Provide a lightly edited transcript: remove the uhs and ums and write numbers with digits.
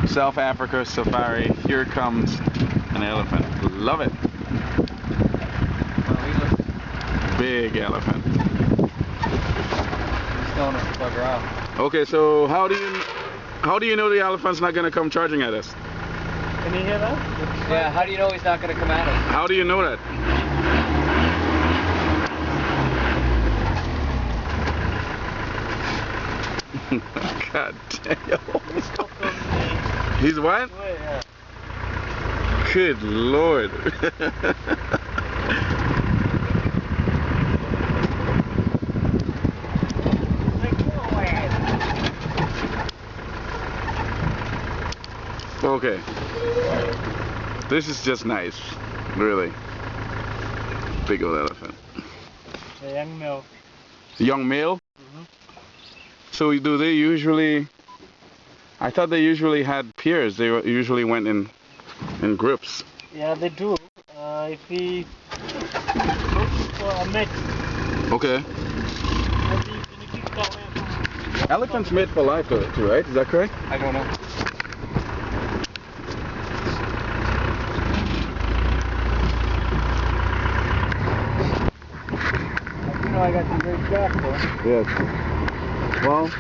South Africa safari. Here comes an elephant. Love it. Big elephant. Okay, so how do you know the elephant's not gonna come charging at us? Can you hear that? Yeah, how do you know he's not gonna come at us? How do you know that? God damn. He's what? Yeah. Good Lord. Okay. This is just nice. Really. Big old elephant. A young male. Young male? Mm-hmm. So do they usually... I thought they usually had pairs. They usually went in groups. Yeah, they do. If he looking for a mate. Okay. Elephants mate for life too, right? Is that correct? I don't know. I got some great shots though. Yes. Well...